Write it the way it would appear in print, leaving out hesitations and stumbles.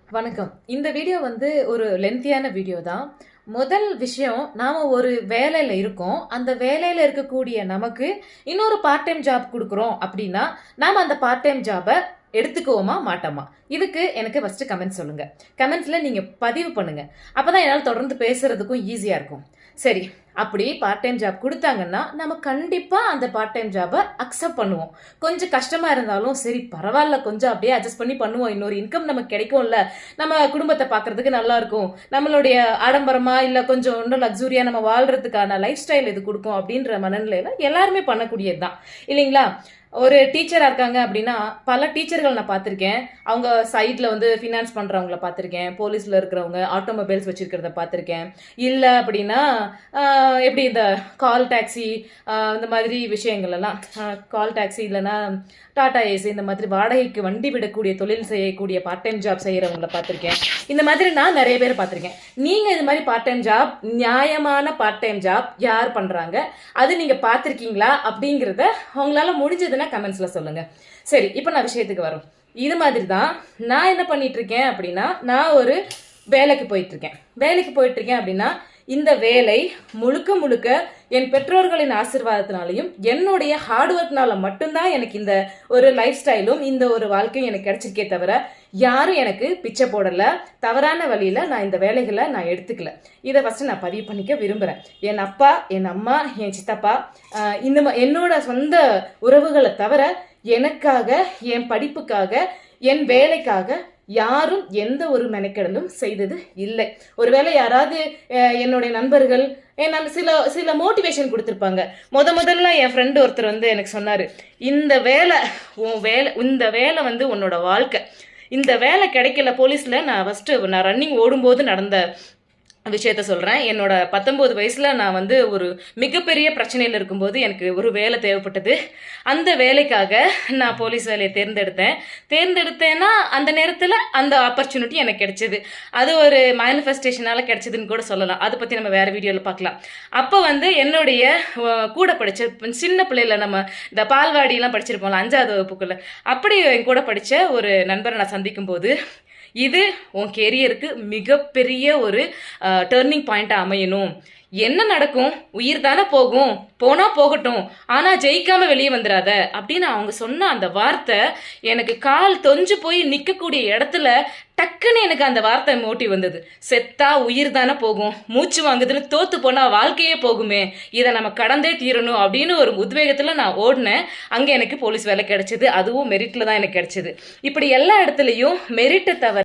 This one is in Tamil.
வணக்கம். இந்த வீடியோ வந்து ஒரு லென்த்தியான வீடியோ தான். முதல் விஷயம், நாம ஒரு வேலையில இருக்கோம். அந்த வேலையில இருக்கக்கூடிய நமக்கு இன்னொரு பார்ட் டைம் ஜாப் குடுக்குறோம் அப்படின்னா, நாம அந்த பார்ட் டைம் ஜாப எடுத்துக்குவோமா? மாட்டோமா? இதுக்கு எனக்கு ஃபர்ஸ்ட் கமெண்ட் சொல்லுங்க. கமெண்ட்ஸ்ல நீங்க பதிவு பண்ணுங்க. அப்பதான் என்னால தொடர்ந்து பேசுறதுக்கும் ஈஸியா இருக்கும். சரி, அப்படி பார்ட் டைம் ஜாப் குடுத்தாங்கன்னா, நம்ம கண்டிப்பா அந்த பார்ட் டைம் ஜாப அக்செப்ட் பண்ணுவோம். கொஞ்சம் கஷ்டமா இருந்தாலும் சரி பரவால்ல, கொஞ்சம் அப்படியே அட்ஜஸ்ட் பண்ணி பண்ணுவோம். இன்னொரு இன்கம் நமக்கு கிடைக்கும்ல. நம்ம குடும்பத்த பார்க்கறதுக்கு நல்லா இருக்கும். நம்மளுடைய ஆடம்பரமா இல்ல கொஞ்சம் இன்னும் லக்ஸூரியா நம்ம வாழ்றதுக்கான லைஃப் ஸ்டைல் இது குடுக்கும் அப்படின்ற மனநிலையில எல்லாருமே பண்ணக்கூடியது தான். இல்லைங்களா? ஒரு டீச்சரா இருக்காங்க அப்படின்னா, பல டீச்சர்கள் நான் பார்த்திருக்கேன். அவங்க சைட்ல வந்து ஃபினான்ஸ் பண்றவங்கள பார்த்திருக்கேன். போலீஸ்ல இருக்கிறவங்க, ஆட்டோமொபைல்ஸ் வச்சிருக்கிறத பார்த்திருக்கேன். இல்ல அப்படின்னா, எப்படி இந்த கால் டாக்ஸி இந்த மாதிரி விஷயங்கள் எல்லாம் கால் டாக்ஸி இல்லைன்னா டாடா ஏசி இந்த மாதிரி வாடகைக்கு வண்டி விடக்கூடிய தொழில் செய்யக்கூடிய பார்ட் டைம் ஜாப் செய்யறவங்கள பார்த்திருக்கேன். இந்த மாதிரி நான் நிறைய பேர் பார்த்திருக்கேன். நீங்க இது மாதிரி பார்ட் டைம் ஜாப், நியாயமான பார்ட் டைம் ஜாப் யார் பண்றாங்க, அது நீங்க பார்த்திருக்கீங்களா அப்படிங்கறத உங்களால முடிஞ்சதுன்னா கமெண்ட்ஸ்ல சொல்லுங்க. சரி, இப்போ நான் விஷயத்துக்கு வரோம். இது மாதிரி தான் நான் என்ன பண்ணிட்டு இருக்கேன் அப்படின்னா, நான் ஒரு வேலைக்கு போயிட்டு இருக்கேன் அப்படின்னா, இந்த வேலை முழுக்க முழுக்க என் பெற்றோர்களின் ஆசீர்வாதத்தினாலையும் என்னுடைய ஹார்ட் ஒர்க்னால மட்டும்தான் எனக்கு இந்த ஒரு லைஃப் ஸ்டைலும் இந்த ஒரு வாழ்க்கையும் எனக்கு கிடைச்சிருக்கே தவிர, யாரும் எனக்கு பிச்சை போடல, தவறான வழியில நான் இந்த வேலைகளை நான் எடுத்துக்கல. இதை ஃபர்ஸ்ட் நான் பதிவு பண்ணிக்க விரும்புறேன். என் அப்பா, என் அம்மா, என் சித்தப்பா, என்னோட சொந்த உறவுகளை தவிர எனக்காக, என் படிப்புக்காக, என் வேலைக்காக யாரும் எந்த ஒரு மெனக்கெடலும் செய்தது இல்லை. ஒருவேளை யாராவது என்னுடைய நண்பர்கள் சில சில மோட்டிவேஷன் கொடுத்துருப்பாங்க. முதல்ல என் ஃப்ரெண்டு ஒருத்தர் வந்து எனக்கு சொன்னாரு, இந்த வேலை வந்து உன்னோட வாழ்க்கை. இந்த வேலை கிடைக்கல. போலீஸ்ல நான் ரன்னிங் ஓடும்போது நடந்த விஷயத்த சொல்கிறேன். என்னோட 19 வயசில் நான் வந்து ஒரு மிகப்பெரிய பிரச்சனையில் இருக்கும்போது எனக்கு ஒரு வேலை தேவைப்பட்டது. அந்த வேலைக்காக நான் போலீஸ் வேலையை தேர்ந்தெடுத்தேன்னா அந்த நேரத்தில் அந்த ஆப்பர்ச்சுனிட்டி எனக்கு கிடைச்சிது. அது ஒரு மேனிஃபெஸ்டேஷனால் கிடைச்சதுன்னு கூட சொல்லலாம். அதை பற்றி நம்ம வேறு வீடியோவில் பார்க்கலாம். அப்போ வந்து என்னுடைய கூட படித்த சின்ன பிள்ளைல நம்ம இந்த பால்வாடியெலாம் படிச்சிருப்போம்ல 5வது வகுப்புக்குள்ள, அப்படி என் கூட படித்த ஒரு நண்பரை நான் சந்திக்கும் போது, இது உன் கெரியருக்கு மிகப்பெரிய ஒரு டேர்னிங் பாயிண்டா அமையணும். என்ன நடக்கும்? உயிர் தானே போகும், போனா போகட்டும், ஆனா ஜெயிக்காம வெளியே வந்துடாத அப்படின்னு அவங்க சொன்ன அந்த வார்த்தை எனக்கு கால் தொஞ்சு போய் நிற்கக்கூடிய இடத்துல டக்குன்னு எனக்கு அந்த வார்த்தை மோட்டிவ் வந்தது. செத்தா உயிர் தானே போகும், மூச்சு வாங்குதுன்னு தோத்து போனா வாழ்க்கையே போகுமே, இதை நம்ம கடந்தே தீரணும் அப்படின்னு ஒரு உத்வேகத்துல நான் ஓடினேன். அங்க எனக்கு போலீஸ் வேலை கிடைச்சது. அதுவும் மெரிட்ல தான் எனக்கு கிடைச்சது. இப்படி எல்லா இடத்துலையும் மெரிட்டை தவிர